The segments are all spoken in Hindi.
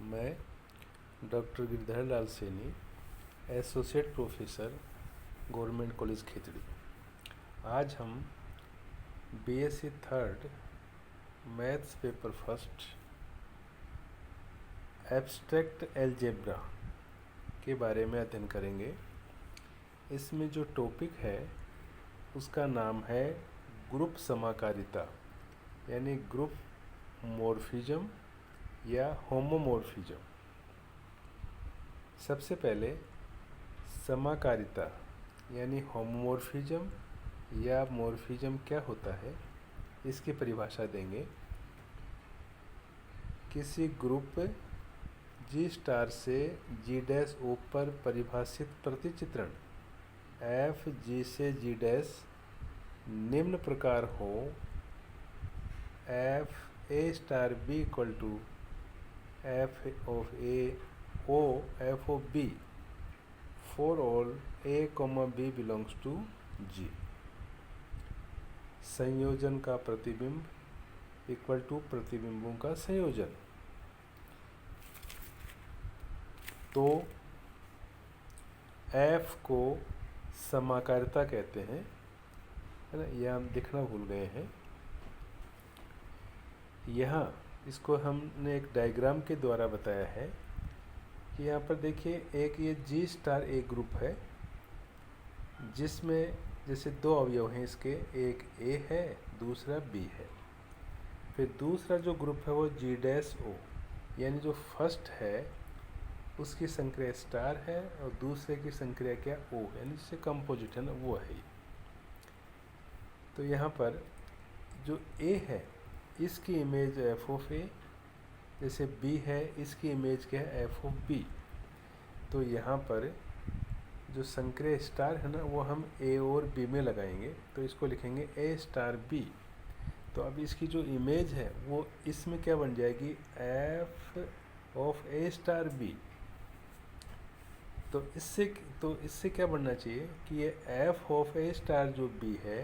मैं doctor Girdhar Lal Saini, associate professor, government college खिचड़ी। आज हम BSc third maths paper first abstract algebra के बारे में अध्ययन करेंगे। इसमें जो टॉपिक है उसका नाम है ग्रुप समाकारिता, यानी ग्रुप मॉर्फिज्म या होमोमॉर्फिज्म। सबसे पहले समाकारिता यानी होमोमॉर्फिज्म या मॉर्फिज्म क्या होता है, इसकी परिभाषा देंगे। किसी ग्रुप जी स्टार से जी डैश ओ पर परिभाषित प्रतिचित्रण एफ जी से जी डैश निम्न प्रकार हो: f a star b equal to F of A O F of b for all a comma b belongs to G. संयोजन का प्रतिबिंब इक्वल टू प्रतिबिंबों का संयोजन। तो एफ को समाकारिता कहते हैं, है ना। यह हम दिखना भूल गए हैं। यहाँ इसको हमने एक डायग्राम के द्वारा बताया है कि यहाँ पर देखिए, एक ये जी स्टार एक ग्रुप है जिसमें जैसे दो अवयव हैं इसके, एक ए है दूसरा बी है। फिर दूसरा जो ग्रुप है वो जी डैश ओ, यानी जो फर्स्ट है उसकी संक्रिया स्टार है और दूसरे की संक्रिया क्या ओ, यानी जिससे कंपोजिट है ना, वो है। तो यहाँ पर जो ए है इसकी इमेज एफ ऑफ ए, जैसे बी है इसकी इमेज क्या है एफ ऑफ बी। तो यहाँ पर जो संक्रिया स्टार है ना वो हम ए और बी में लगाएंगे, तो इसको लिखेंगे ए स्टार बी। तो अब इसकी जो इमेज है वो इसमें क्या बन जाएगी, F of A star B. तो इससे क्या बनना चाहिए कि ये एफ ऑफ ए स्टार जो बी है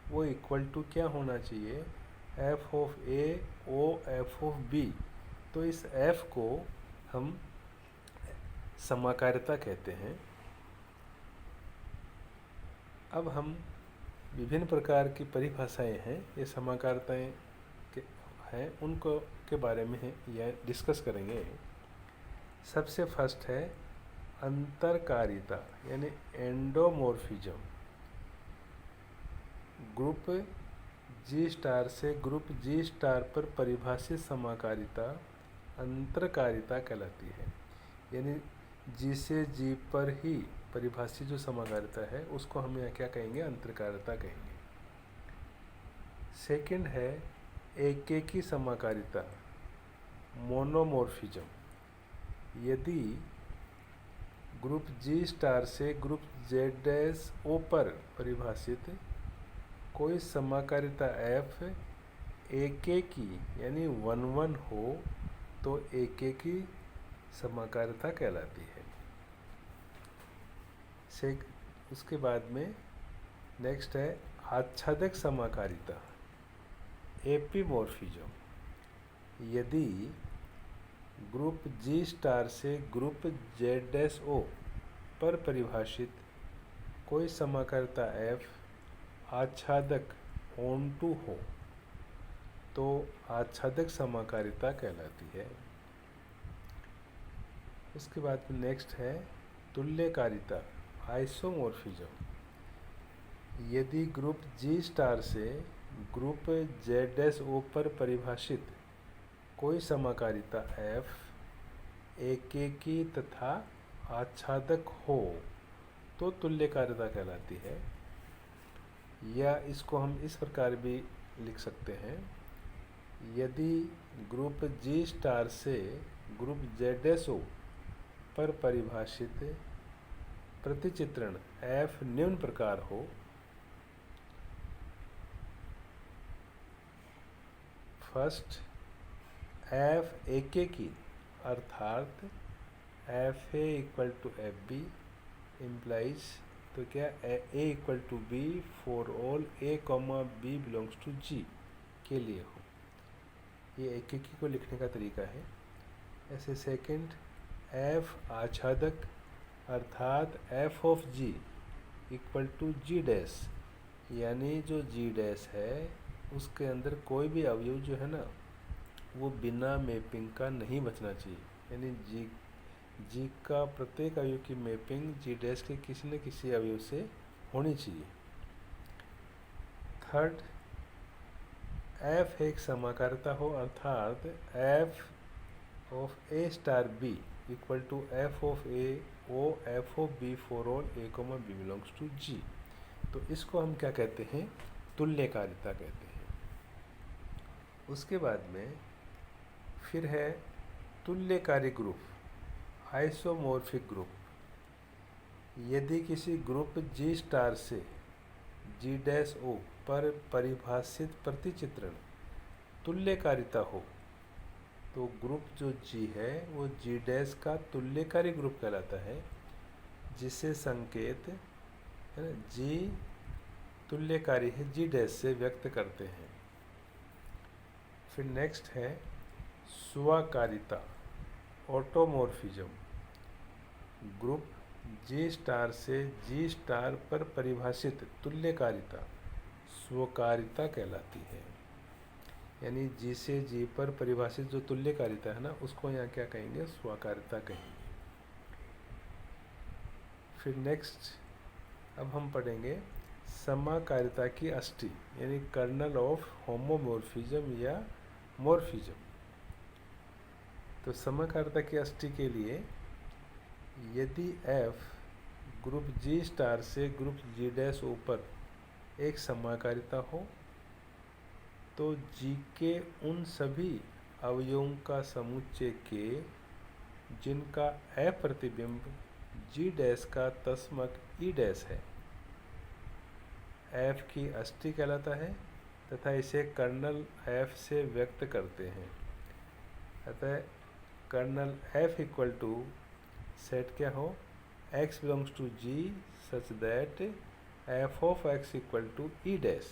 वो इक्वल टू क्या होना चाहिए, F of A O F of B. तो इस एफ को हम समाकारिता कहते हैं। अब हम विभिन्न प्रकार की परिभाषाएं हैं, ये समाकारिताएं हैं, उनको के बारे में यह डिस्कस करेंगे। सबसे फर्स्ट है अंतरकारिता यानी एंडोमॉर्फिज्म। ग्रुप जी स्टार से ग्रुप जी स्टार पर परिभाषित समाकारिता अंतरकारिता कहलाती है, यानी जी से जी पर ही परिभाषित जो समाकारिता है उसको हम यहाँ क्या कहेंगे, अंतरकारिता कहेंगे। सेकंड है एकेकी समाकारिता मोनोमॉर्फिज्म। यदि ग्रुप जी स्टार से ग्रुप जेड डैश ओ पर परिभाषित कोई समाकारिता एफ एकेकी यानी 1 हो तो एकेकी समाकारिता कहलाती है। उसके बाद में नेक्स्ट है आच्छादक समाकारिता एपीमॉर्फिज्म। यदि ग्रुप जी स्टार से ग्रुप जेड डैश ओ पर परिभाषित कोई समाकारिता एफ आच्छादक ऑन टू हो तो आच्छादक समाकारिता कहलाती है। उसके बाद में नेक्स्ट है तुल्यकारिता आइसोमॉर्फिज्म। यदि ग्रुप जी स्टार से ग्रुप जेड डैश ओ पर परिभाषित कोई समाकारिता एफ एकेकी तथा आच्छादक हो तो तुल्यकारिता कहलाती है। या इसको हम इस प्रकार भी लिख सकते हैं, यदि ग्रुप जी स्टार से ग्रुप जेड डैश ओ पर परिभाषित प्रतिचित्रण एफ निम्न प्रकार हो: फर्स्ट एफ एकेकी अर्थात f a equal to f b implies, तो क्या a equal to b for all a comma b belongs to G के लिए हो। ये एकेकी को लिखने का तरीका है। ऐसे सेकंड एफ आच्छादक अर्थात F of G equal to G dash, यानी जो जी डैश है उसके अंदर कोई भी अवयव जो है ना वो बिना मैपिंग का नहीं बचना चाहिए, यानी जी का प्रत्येक अवयव की मैपिंग जी डैश के किसी न किसी अवयव से होनी चाहिए। थर्ड, एफ एक समाकारिता हो अर्थात F of A star b equal to F of A O F of b for all a comma b belongs to G. तो इसको हम क्या कहते हैं, तुल्यकारिता कहते हैं। उसके बाद में फिर है तुल्यकारी ग्रुप, आइसोमॉर्फिक ग्रुप। यदि किसी ग्रुप जी स्टार से जी डैश ओ पर परिभाषित प्रतिचित्रण तुल्यकारिता हो तो ग्रुप जो जी है वो जी डैश का तुल्यकारी ग्रुप कहलाता है, जिसे संकेत है ना जी तुल्यकारी है जी डैश से व्यक्त करते हैं। फिर नेक्स्ट है स्वकारिता, ऑटोमॉर्फिज्म। ग्रुप जी स्टार से जी स्टार पर परिभाषित तुल्यकारिता स्वकारिता कहलाती है, यानी जी से जी पर परिभाषित जो तुल्यकारिता है ना उसको यहाँ क्या कहेंगे, स्वकारिता कहेंगे। फिर नेक्स्ट अब हम पढ़ेंगे समाकारिता की अष्टी, यानी कर्नल ऑफ होमोमॉर्फिज्म या मॉर्फिज्म। तो समाकारिता की अष्टी के लिए यदि एफ ग्रुप जी स्टार से ग्रुप जी डैश ऊपर एक समाकारिता हो तो जी के उन सभी अवयवों का समुच्चय के जिनका अप्रतिबिंब जी डैश का तस्मक ई डैश है एफ की अष्टी कहलाता है तथा इसे कर्नल एफ से व्यक्त करते हैं। अतः kernel F equal to set क्या हो, x belongs to G such that F of x equal to E dash.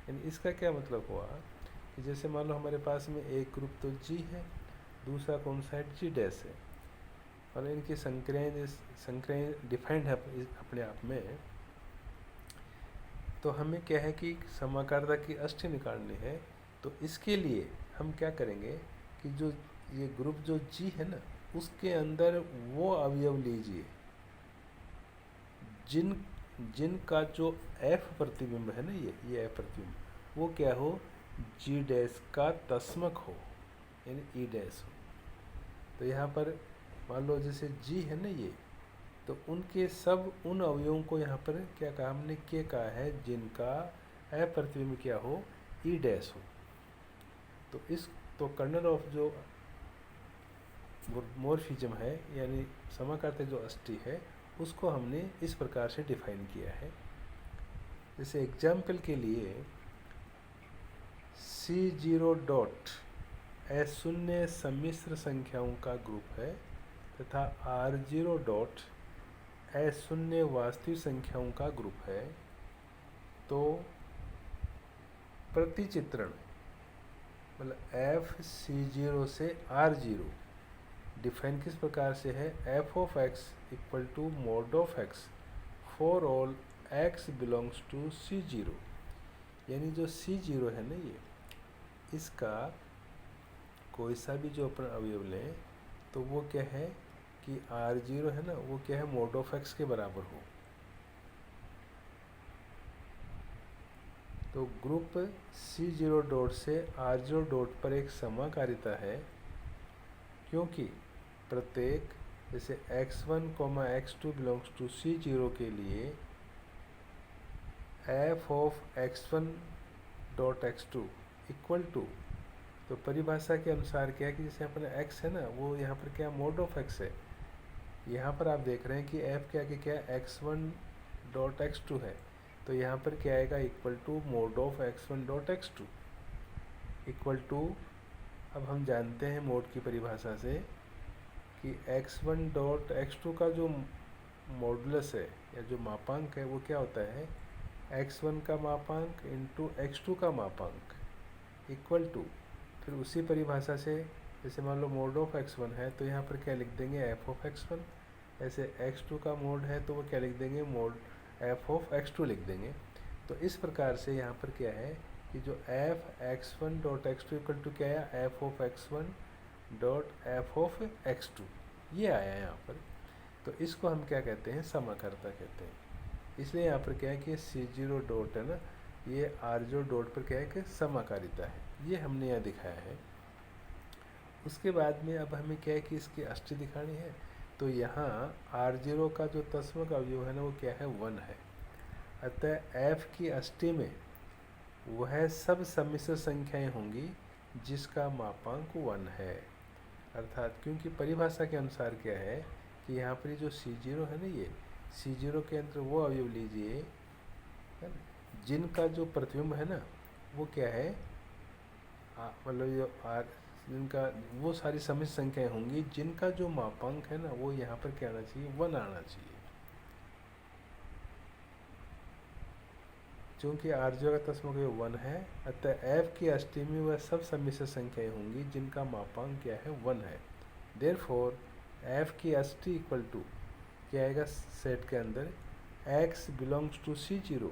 यानी इसका क्या मतलब हुआ कि जैसे मान लो हमारे पास में एक ग्रुप तो जी है, दूसरा कौन सा है, जी डैश है, और इनकी संक्रियाएं डिफाइंड है अपने आप में। तो हमें क्या है कि समाकारिता की अष्टी निकालनी है, तो इसके लिए हम क्या करेंगे कि जो ये ग्रुप जो जी है ना उसके अंदर वो अवयव लीजिए जिनका जो एफ प्रतिबिंब है ना ये एफ प्रतिबिंब वो क्या हो, जी डैश का तस्मक हो, यानी ई डैश हो। तो यहाँ पर मान लो जैसे जी है ना ये, तो उनके सब उन अवयवों को यहाँ पर क्या कहा हमने, क्या कहा है जिनका एफ प्रतिबिंब क्या हो, ई डैश हो। तो कर्नल ऑफ जो मॉर्फिज्म है यानी समाकारिता जो अष्टी है उसको हमने इस प्रकार से डिफाइन किया है। जैसे एग्जाम्पल के लिए C0 डॉट शून्य सम्मिश्र संख्याओं का ग्रुप है तथा R0 डॉट शून्य वास्तविक संख्याओं का ग्रुप है। तो प्रतिचित्रण मतलब FC0 से R0 डिफाइन किस प्रकार से है, F of X equal to mod of X for all X belongs to C0। यानी जो C0 है ना ये, इसका कोई सा भी जो अपन अवयव लें तो वो क्या है कि R0 है ना वो क्या है, मोड ऑफ एक्स के बराबर हो। तो ग्रुप C0 डॉट से R0 डॉट पर एक समाकारिता है क्योंकि प्रत्येक जैसे x1, x2 belongs to C0 के लिए F of x1 dot x2 equal to, तो परिभाषा के अनुसार क्या है कि जैसे अपने x है ना वो यहाँ पर क्या मोड ऑफ x है, यहाँ पर आप देख रहे हैं कि f क्या क्या x1 डॉट x2 है, तो यहाँ पर क्या आएगा equal to mod of x1 dot x2 equal to. अब हम जानते हैं मोड की परिभाषा से कि x1 डॉट x2 का जो मॉडुलस है या जो मापांक है वो क्या होता है, x1 का मापांक इंटू x2 का मापांक इक्वल टू, फिर उसी परिभाषा से जैसे मान लो मोड ऑफ x1 है तो यहाँ पर क्या लिख देंगे f ऑफ x1। ऐसे x2 का मोड है तो वो क्या लिख देंगे, मोड f ऑफ x2 लिख देंगे। तो इस प्रकार से यहाँ पर क्या है कि जो f x1 dot x2 equal to क्या आया, f of x1 dot f of x2 ये आया यहाँ पर। तो इसको हम क्या कहते हैं, समाकर्ता कहते हैं। इसलिए यहाँ पर क्या है कि C0 डॉट है ना, ये R0 डॉट पर क्या है कि समाकारिता है, ये हमने यहाँ दिखाया है। उसके बाद में अब हमें क्या है कि इसकी अष्टी दिखानी है। तो यहाँ R0 का जो तस्मक अवयव है ना वो क्या है, 1 है। अतः f की अष्टी में वह सब सम्मिश्र संख्याएं होंगी जिसका मापांक 1 है। अर्थात क्योंकि परिभाषा के अनुसार क्या है कि यहाँ पर जो C0 है ना, ये C0 के अंदर वो अवयव लीजिए है ना, जिनका जो प्रतिबिंब है ना वो क्या है, मतलब जो जिनका वो सारी सम्मिश्र संख्याएं होंगी जिनका जो मापांक है ना वो यहाँ पर क्या आना चाहिए, 1 आना चाहिए। चूँकि R0 का तस्मक 1 है, अतः f की अष्टी में वह सब सम्मिश्र संख्याएं होंगी जिनका मापांक क्या है, 1 है। देयरफॉर f की अष्टी इक्वल टू क्या आएगा सेट के अंदर, x बिलोंग्स टू C0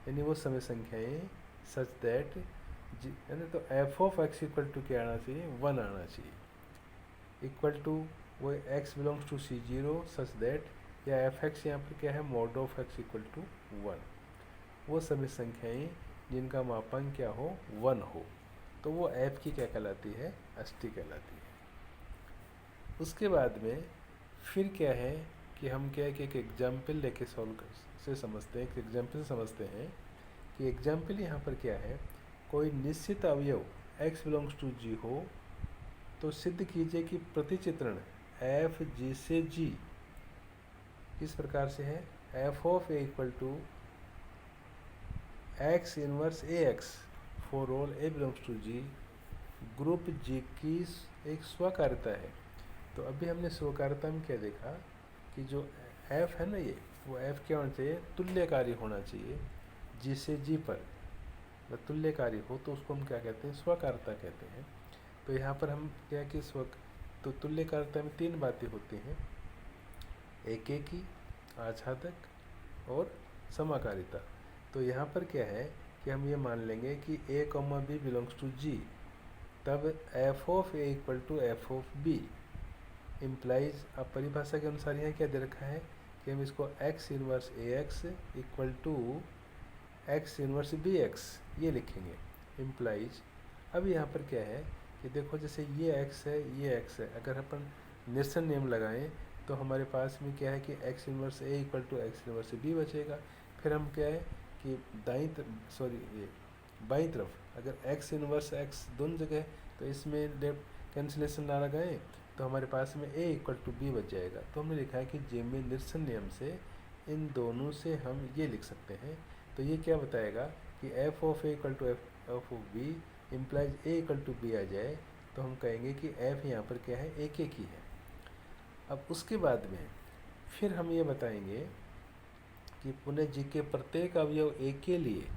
यानी वो समय संख्याएं सच दैट है ना, तो f of x equal to क्या आना चाहिए, 1 आना चाहिए। इक्वल टू वो x belongs to C0 such that, या एफ एक्स यहाँ पर क्या है, mod of x equal to 1, वो सभी संख्याएं जिनका मापांक क्या हो, 1 हो, तो वो f की क्या कहलाती है, अष्टी कहलाती है। उसके बाद में फिर क्या है कि हम क्या है कि एक एग्जाम्पल लेके सॉल्व से समझते हैं, एक एग्जाम्पल से समझते हैं कि एग्जाम्पल यहाँ पर क्या है, कोई निश्चित अवयव x बिलोंग्स टू g हो तो सिद्ध कीजिए कि प्रतिचित्रण f g से g किस प्रकार से है, f of a equal to x inverse ax for all a belongs to g group g की एक स्वकार्यता है। तो अभी हमने स्वकार्यता में क्या देखा कि जो f है ना, ये वो f क्या होना चाहिए, तुल्यकारी होना चाहिए g से g पर, जब तुल्यकारी हो तो उसको हम क्या कहते हैं, स्वकार्यता कहते हैं। तो यहाँ पर हम क्या कि तो तुल्यकारिता में 3 बातें होती हैं, एकेकी, आच्छादक और समाकारिता। तो यहाँ पर क्या है कि हम ये मान लेंगे कि a, b belongs to g, तब f of a equal to f of b implies, अब परिभाषा के अनुसार यहाँ क्या दे रखा है कि हम इसको x inverse ax equal to x inverse bx ये लिखेंगे, इम्प्लाइज। अब यहाँ पर क्या है कि देखो जैसे ये x है, ये x है, अगर अपन निरसन नियम लगाएं तो हमारे पास में क्या है कि x inverse a equal to x inverse b बचेगा। फिर हम क्या है कि बाईं तरफ अगर x इनवर्स x दोनों जगह तो इसमें लेफ्ट कैंसिलेशन ना लगाएं तो हमारे पास में a इक्वल टू b बच जाएगा। तो हमने लिखा है कि जेमे निरसन नियम से इन दोनों से हम ये लिख सकते हैं। तो ये क्या बताएगा कि f of a equal to f of b implies a equal to b आ जाए, तो हम कहेंगे कि f यहाँ पर क्या है, एक ही है। अब उसके बाद में फिर हम ये बताएंगे कि पुनः g के प्रत्येक अवयव a के लिए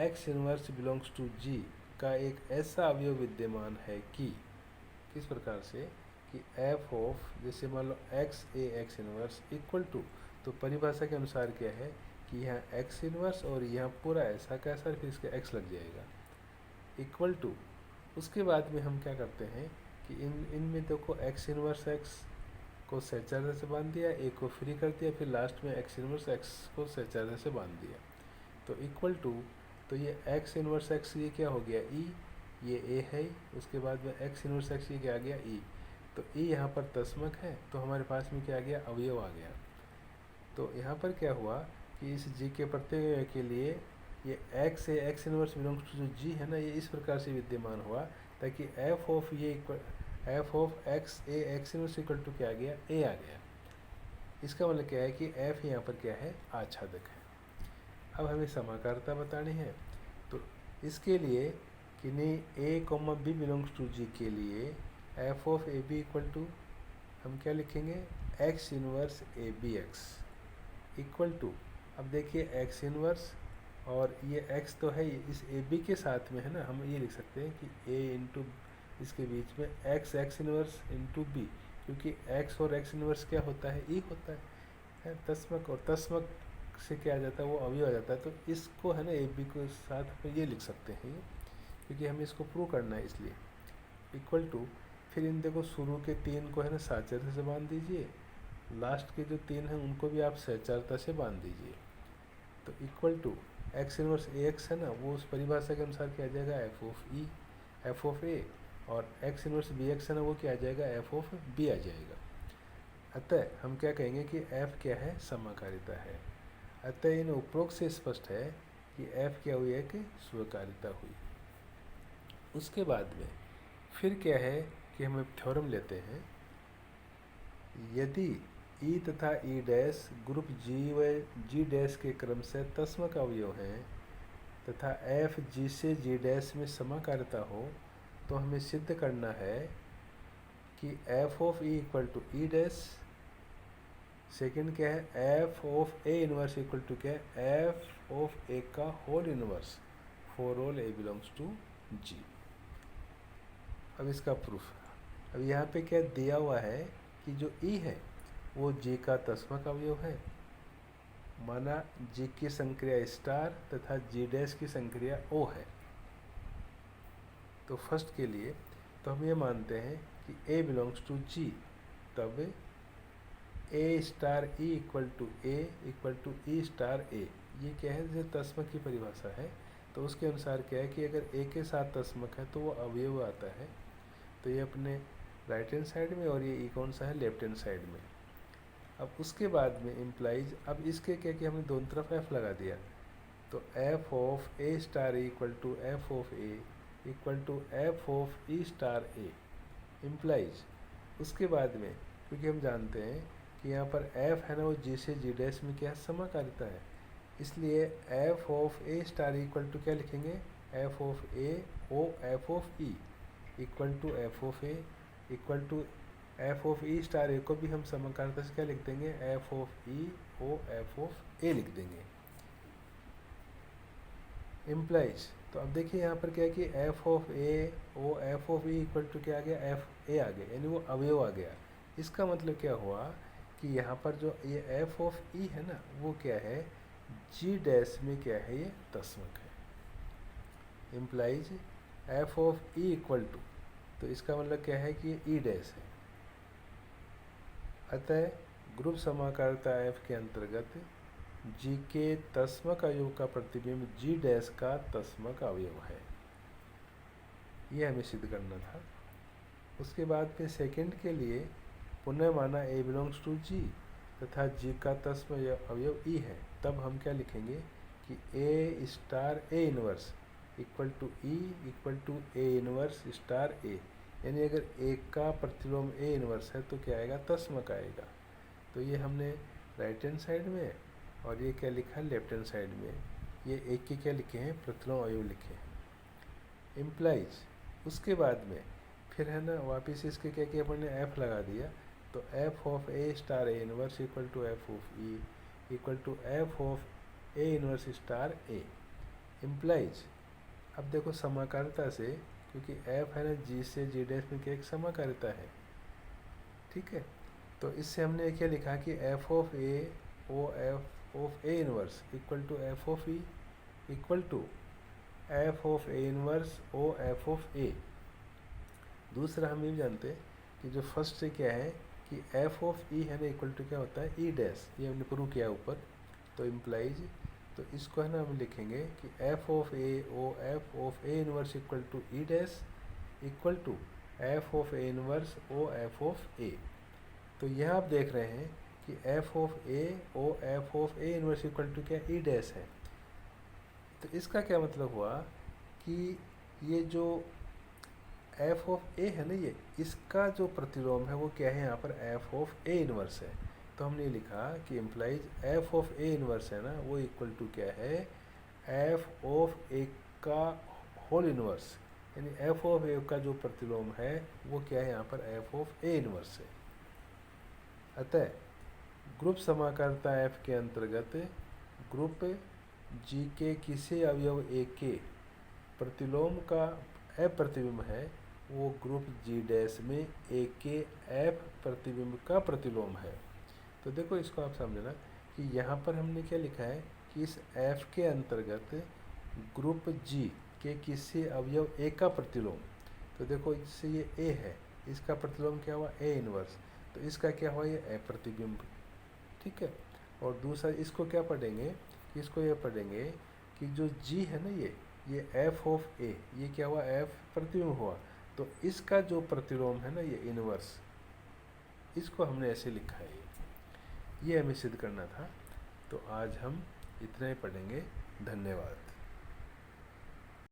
x inverse belongs to g का एक ऐसा अवयव विद्यमान है कि किस प्रकार से कि f ऑफ, जैसे मान लो x इनवर्स इक्वल टू, तो परिभाषा के अनुसार क्या है कि यहाँ x इनवर्स और यहाँ पूरा ऐसा कैसा, फिर इसका x लग जाएगा, इक्वल टू। उसके बाद में हम क्या करते हैं कि इनमें देखो x इनवर्स x को सैचुरेशन से बांध दिया, a को फ्री कर दिया, फिर लास्ट में x इनवर्स x को सैचुरेशन से बांध दिया, तो इक्वल टू। तो ये x इनवर्स x ये क्या हो गया, e, ये a है, उसके बाद में x इनवर्स x ये क्या आ गया, e। तो e यहाँ पर तस्मक है, तो हमारे पास में क्या आ गया, अवयव आ गया। तो यहाँ पर क्या हुआ कि इस g के प्रत्येक के लिए ये x इनवर्स बिलोंग्स टू जो g है ना, ये इस प्रकार से विद्यमान हुआ ताकि f ऑफ ये f of x inverse equal to क्या आ गया, a आ गया। इसका मतलब क्या है कि f यहाँ पर क्या है, आच्छादक है। अब हमें समाकारिता बतानी है, तो इसके लिए कि नहीं a, b belongs to g के लिए f of a b equal to हम क्या लिखेंगे, x inverse a b x equal to. अब देखिए x इनवर्स और ये x तो है इस a b के साथ में है ना, हम ये लिख सकते हैं कि a इंटू इसके बीच में एक्स इनवर्स इंटू बी, क्योंकि एक्स और एक्स इनवर्स क्या होता है, ई होता है तस्मक, और तस्मक से क्या आ जाता है, वो अवयव आ जाता है। तो इसको है ना ए बी को साथ में ये लिख सकते हैं, क्योंकि हमें इसको प्रूव करना है इसलिए। इक्वल टू, फिर इन देखो शुरू के 3 को है ना साचर्य से बांध दीजिए, लास्ट के जो 3 हैं उनको भी आप सहचारता से बांध दीजिए। तो equal to X inverse A X है ना, वो उस परिभाषा के अनुसार क्या आ जाएगा, f of e f of a, और एक्स इनवर्स बी एक्स है ना, वो क्या आ जाएगा, एफ ऑफ बी आ जाएगा। अतः हम क्या कहेंगे कि एफ क्या है, समाकारिता है। अतः इन उपरोक्त से स्पष्ट है कि एफ क्या हुई, एक स्वकारिता हुई। उसके बाद में फिर क्या है कि हम थ्योरम लेते हैं, यदि ई तथा ई डैश ग्रुप जी व जी डैश के क्रम से तस्मक अवयव हैं तथा एफ जी से जी डैश में समाकारिता हो, तो हमें सिद्ध करना है कि F of E equal to E dash, second क्या है, F of A inverse equal to क्या है, एफ ऑफ ए का whole inverse for all a belongs to G. अब इसका प्रूफ, अब यहाँ पे क्या दिया हुआ है कि जो ई है वो जी का तस्मक अवयव है, माना जी की संक्रिया स्टार तथा जी डैश की संक्रिया ओ है। तो फर्स्ट के लिए तो हम ये मानते हैं कि ए बिलोंग्स टू जी, तब a star e equal to e star a, ये क्या है, जो तस्मक की परिभाषा है। तो उसके अनुसार क्या है कि अगर ए के साथ तस्मक है तो वो अवयव आता है। तो ये अपने राइट हैंड साइड में, और ये ई कौन सा है, लेफ्ट हैंड साइड में। अब उसके बाद में इम्प्लाइज, अब इसके क्या कि हमने दोनों तरफ एफ लगा दिया, तो F of A star equal to F of A equal to F of E star A implies. उसके बाद में क्योंकि हम जानते हैं कि यहाँ पर एफ है ना, वो जी से जी डैश में क्या है, समाकारिता है, इसलिए f of A star equal to क्या लिखेंगे, f of A O F of E equal to F of A equal to F of E star a को भी हम समाकारिता से क्या लिख देंगे, f of e o F of a लिख देंगे इम्प्लाइज। तो अब देखिए यहाँ पर क्या है कि F of A O F of E equal to क्या आ गया, एफ ए आ गया, यानी वो अवयव आ गया। इसका मतलब क्या हुआ कि यहाँ पर जो ये एफ ऑफ ई है ना, वो क्या है, जी डैश में क्या है, ये तस्मक है। Implies F of E equal to, तो इसका मतलब क्या है कि ये ई डैश है। अतः ग्रुप समाकारिता एफ के अंतर्गत जी के तस्मक अवयव का प्रतिबिंब जी डैश का तस्मक अवयव है, ये हमें सिद्ध करना था। उसके बाद फिर सेकंड के लिए पुनः माना ए बिलोंग्स टू जी तथा जी का तस्मक अवयव ई है, तब हम क्या लिखेंगे कि a star A inverse equal to e equal to a inverse star a, यानी अगर ए का प्रतिलोम ए इनवर्स है तो क्या आएगा, तस्मक आएगा। तो ये हमने राइट हैंड साइड में, और ये क्या लिखा है, लेफ्ट हैंड साइड में, ये एक के क्या लिखे हैं, प्रतिलोम अवयव लिखे हैं इम्प्लाइज। उसके बाद में फिर है ना वापस इसके क्या किया, अपन ने एफ लगा दिया, तो F of A star A inverse equal to F of E equal to F of A inverse star A implies. अब देखो समाकारिता से, क्योंकि एफ है ना जी से जी डैश में क्या एक समाकारिता है, ठीक है। तो इससे हमने क्या लिखा कि F of A O F of A inverse equal to F of E equal to F of A inverse o F of a. दूसरा हम ये भी जानते हैं कि जो फर्स्ट से क्या है कि एफ ऑफ ई है ना इक्वल टू क्या होता है, ई डैश, ये हमने प्रूव किया ऊपर। तो इम्प्लाइज, तो इसको है ना हम लिखेंगे कि F of A O F of A inverse equal to E dash equal to F of A inverse o F of a. तो यह आप देख रहे हैं कि F of A O F of A inverse equal to क्या ई डैश है। तो इसका क्या मतलब हुआ कि ये जो एफ ऑफ ए है ना, ये इसका जो प्रतिलोम है वो क्या है, यहाँ पर एफ ऑफ ए इनवर्स है। तो हमने लिखा कि implies F of A inverse है ना, वो इक्वल टू क्या है, एफ ऑफ ए का होल इनवर्स, यानी एफ ऑफ ए का जो प्रतिलोम है वो क्या है, यहाँ पर एफ ऑफ ए इनवर्स है। अतः ग्रुप समाकारिता एफ के अंतर्गत ग्रुप जी के किसी अवयव ए के प्रतिलोम का अप्रतिबिंब है, वो ग्रुप जी डैश में ए के एफ प्रतिबिंब का प्रतिलोम है। तो देखो इसको आप समझना कि यहाँ पर हमने क्या लिखा है कि इस एफ के अंतर्गत ग्रुप जी के किसी अवयव ए का प्रतिलोम, तो देखो इससे ये ए है, इसका प्रतिलोम क्या हुआ ए इनवर्स, तो इसका क्या हुआ ये ए प्रतिबिंब, ठीक है। और दूसरा इसको क्या पढ़ेंगे, इसको ये पढ़ेंगे कि जो जी है ना ये एफ ऑफ ए, ये क्या हुआ एफ प्रतिबिंब हुआ, तो इसका जो प्रतिलोम है ना ये इनवर्स, इसको हमने ऐसे लिखा है, ये हमें सिद्ध करना था। तो आज हम इतना ही पढ़ेंगे। धन्यवाद।